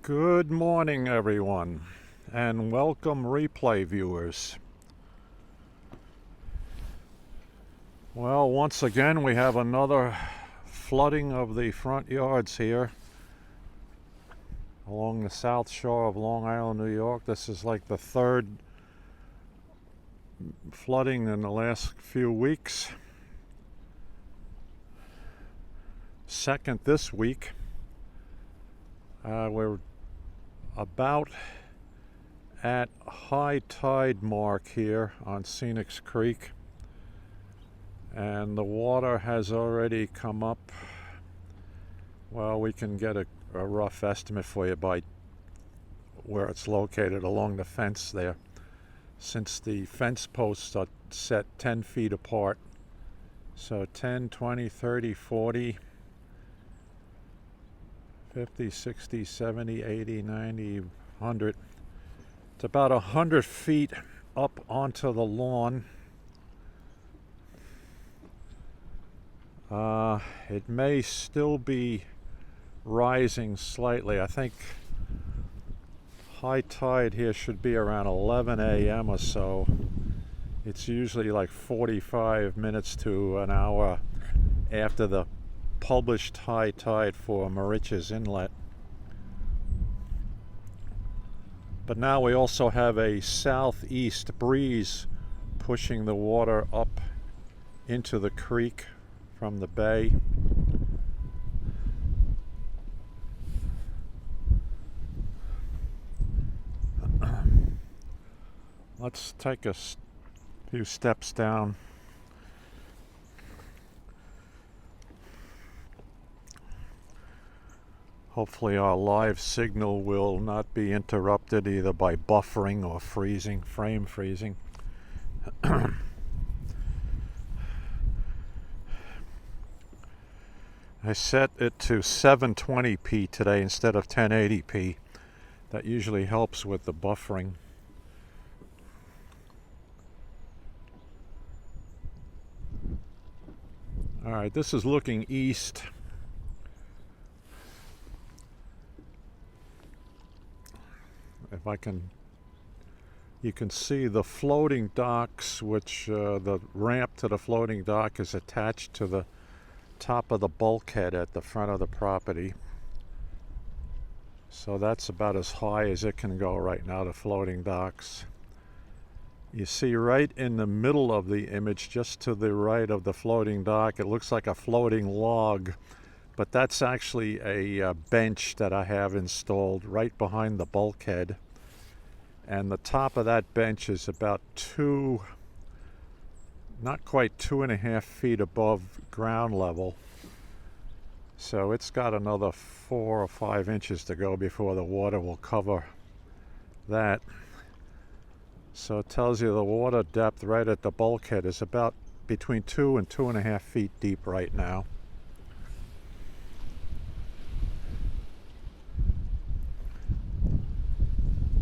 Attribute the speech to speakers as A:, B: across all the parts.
A: Good morning, everyone, and welcome replay viewers. Well, once again, we have another flooding of the front yards here along the south shore of Long Island, New York. This is like the third flooding in the last few weeks. Second this week. We're about at high tide mark here on Scenics Creek, and the water has already come up. Well, we can get a rough estimate for you by where it's located along the fence there, since the fence posts are set 10 feet apart. So 10, 20, 30, 40, 50, 60, 70, 80, 90, 100. It's about 100 feet up onto the lawn. It may still be rising slightly. I think high tide here should be around 11 a.m. or so. It's usually like 45 minutes to an hour after the published high tide for Moriches Inlet. But now we also have a southeast breeze pushing the water up into the creek from the bay. Let's take a few steps down. Hopefully our live signal will not be interrupted either by buffering or freezing, frame freezing. I set it to 720p today instead of 1080p. That usually helps with the buffering. Alright, this is looking east. If I can, you can see the floating docks, which the ramp to the floating dock is attached to the top of the bulkhead at the front of the property. So that's about as high as it can go right now, the floating docks. You see right in the middle of the image, just to the right of the floating dock, it looks like a floating log, but that's actually a bench that I have installed right behind the bulkhead. And the top of that bench is about not quite 2.5 feet above ground level. So it's got another 4 or 5 inches to go before the water will cover that. So it tells you the water depth right at the bulkhead is about between 2 and 2.5 feet deep right now.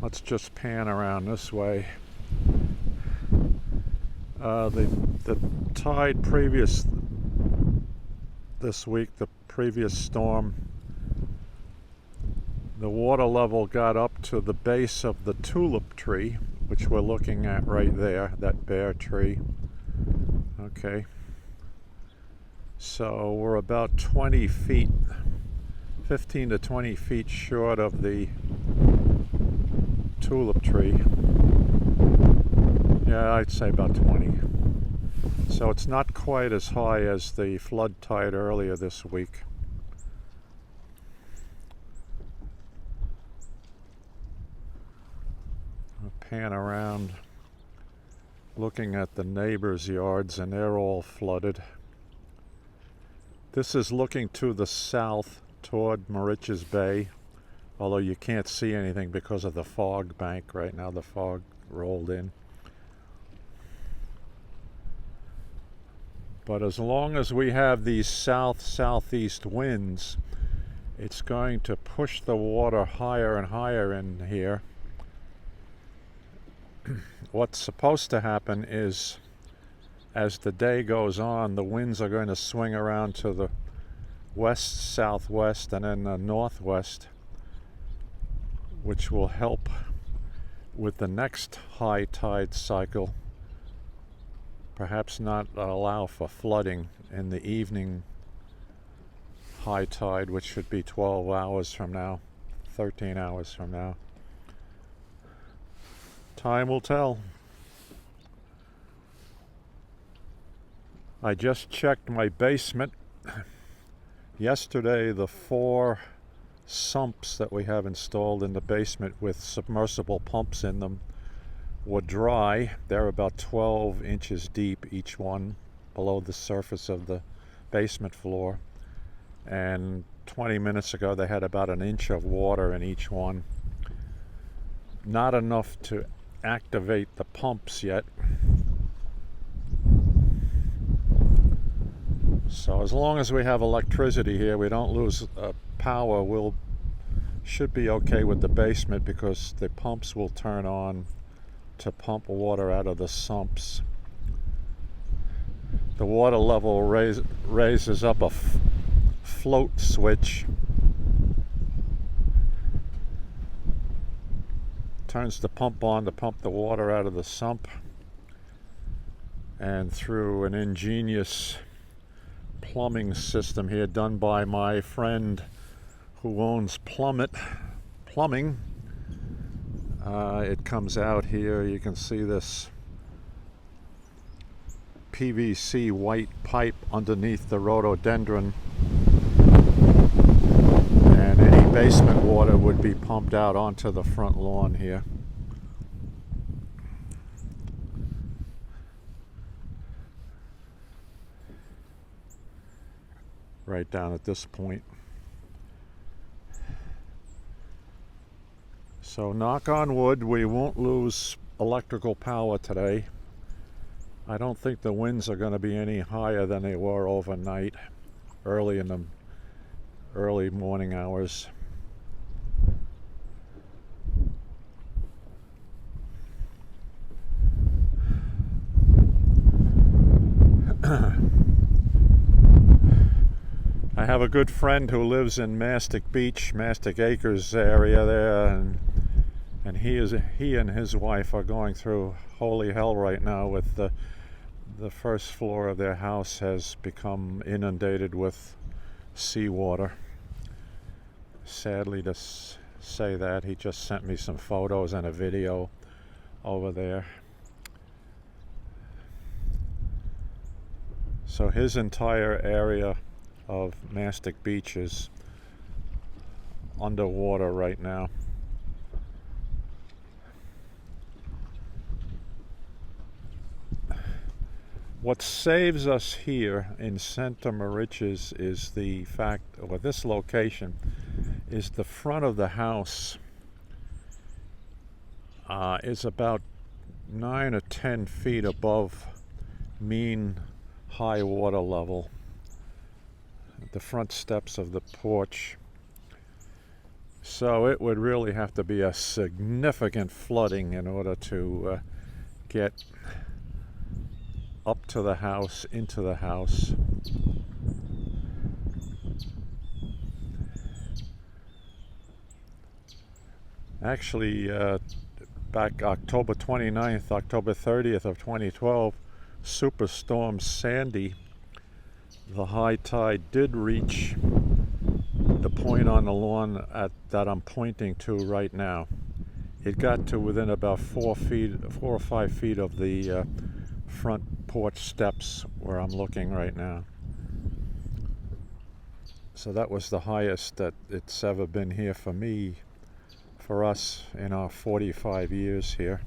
A: Let's just pan around this way. The tide previous this week, the previous storm, the water level got up to the base of the tulip tree, which we're looking at right there, that bare tree. Okay. So we're about 20 feet, 15 to 20 feet short of the tulip tree. Yeah, I'd say about 20. So it's not quite as high as the flood tide earlier this week. I'll pan around looking at the neighbors' yards, and they're all flooded. This is looking to the south toward Moriches Bay, although you can't see anything because of the fog bank right now. The fog rolled in. But as long as we have these south-southeast winds, it's going to push the water higher and higher in here. What's supposed to happen is, as the day goes on, the winds are going to swing around to the west-southwest and then the northwest, which will help with the next high tide cycle. Perhaps not allow for flooding in the evening high tide, which should be 12 hours from now, 13 hours from now. Time will tell. I just checked my basement. Yesterday, the 4 sumps that we have installed in the basement with submersible pumps in them were dry. They're about 12 inches deep, each one, below the surface of the basement floor. And 20 minutes ago, they had about an inch of water in each one. Not enough to activate the pumps yet. So as long as we have electricity here, we don't lose power, we'll should be okay with the basement, because the pumps will turn on to pump water out of the sumps. The water level raises up a float switch, turns the pump on to pump the water out of the sump, and through an ingenious plumbing system here done by my friend who owns Plumbing, it comes out here. You can see this PVC white pipe underneath the rhododendron, and any basement water would be pumped out onto the front lawn here. Right down at this point. So knock on wood, we won't lose electrical power today. I don't think the winds are going to be any higher than they were overnight, early in the early morning hours. I have a good friend who lives in Mastic Beach, Mastic Acres area there, and he and his wife are going through holy hell right now with the first floor of their house has become inundated with seawater. Sadly to say that, he just sent me some photos and a video over there. So his entire area of Mastic Beach is underwater right now. What saves us here in Santa Mauritius is the fact, or this location, is the front of the house is about 9 or 10 feet above mean high water level. The front steps of the porch. So it would really have to be a significant flooding in order to get up to the house, into the house. Actually, back October 29th, October 30th of 2012, Superstorm Sandy, the high tide did reach the point on the lawn that I'm pointing to right now. It got to within about 4 or 5 feet of the front porch steps where I'm looking right now. So that was the highest that it's ever been here for me, for us, in our 45 years here.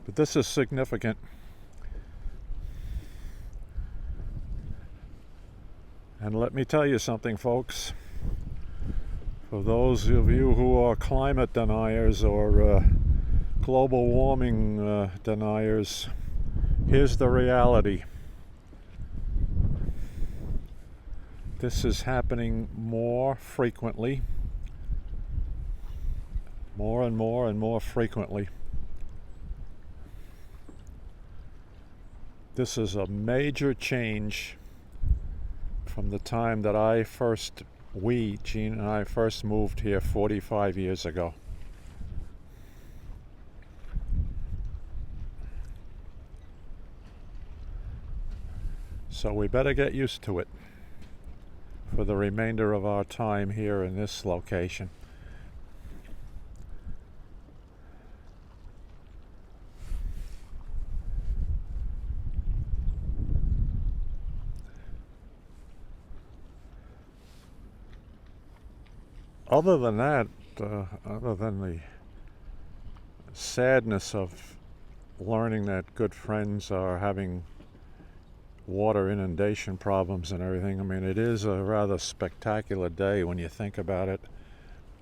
A: But this is significant. And let me tell you something, folks. For those of you who are climate deniers or global warming deniers, here's the reality. This is happening more frequently, more and more and more frequently. This is a major change from the time that Gene and I first moved here 45 years ago. So we better get used to it for the remainder of our time here in this location. Other than that, other than the sadness of learning that good friends are having water inundation problems and everything, I mean, it is a rather spectacular day when you think about it.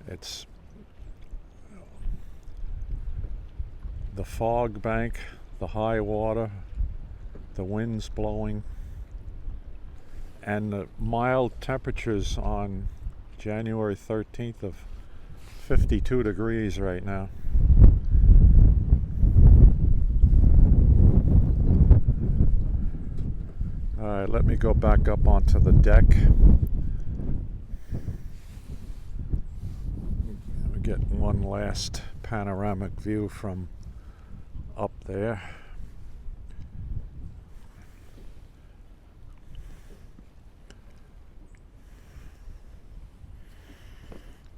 A: It's the fog bank, the high water, the winds blowing, and the mild temperatures on January 13th of 52 degrees right now. All right, let me go back up onto the deck. We get one last panoramic view from up there.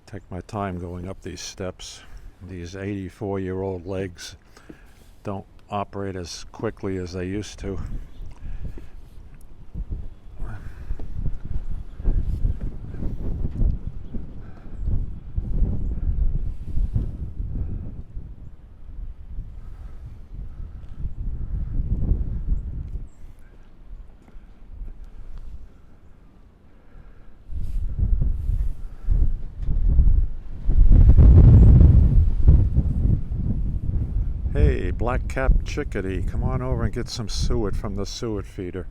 A: Take my time going up these steps. These 84-year-old legs don't operate as quickly as they used to. Hey, black-capped chickadee, come on over and get some suet from the suet feeder.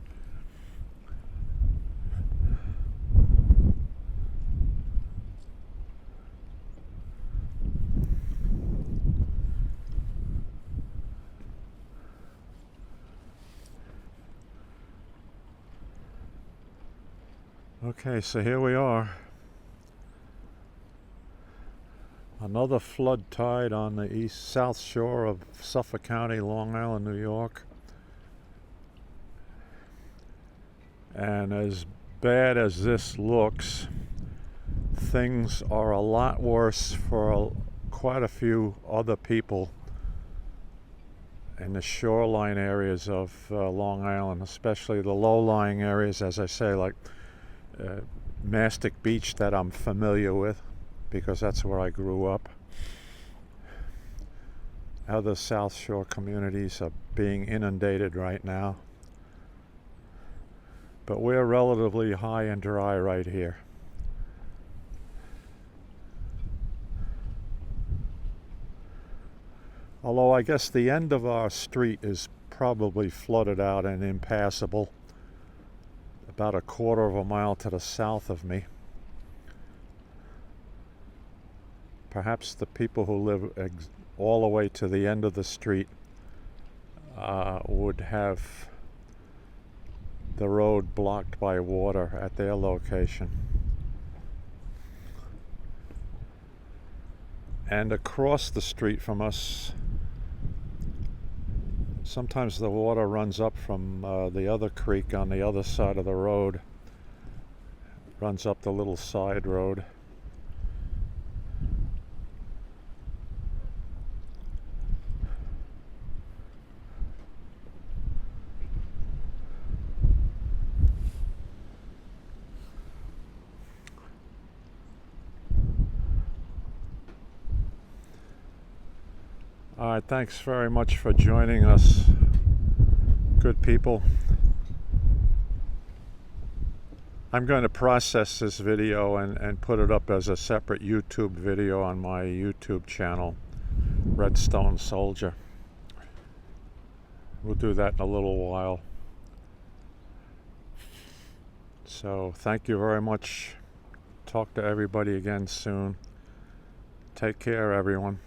A: Okay, so here we are. Another flood tide on the south shore of Suffolk County, Long Island, New York. And as bad as this looks, things are a lot worse for quite a few other people in the shoreline areas of Long Island, especially the low-lying areas, as I say, like Mastic Beach, that I'm familiar with, because that's where I grew up. Other South Shore communities are being inundated right now. But we're relatively high and dry right here. Although I guess the end of our street is probably flooded out and impassable, about a quarter of a mile to the south of me. Perhaps the people who live all the way to the end of the street would have the road blocked by water at their location. And across the street from us, sometimes the water runs up from the other creek on the other side of the road, runs up the little side road. All right, thanks very much for joining us, good people. I'm going to process this video and put it up as a separate YouTube video on my YouTube channel, Redstone Soldier. We'll do that in a little while. So thank you very much. Talk to everybody again soon. Take care, everyone.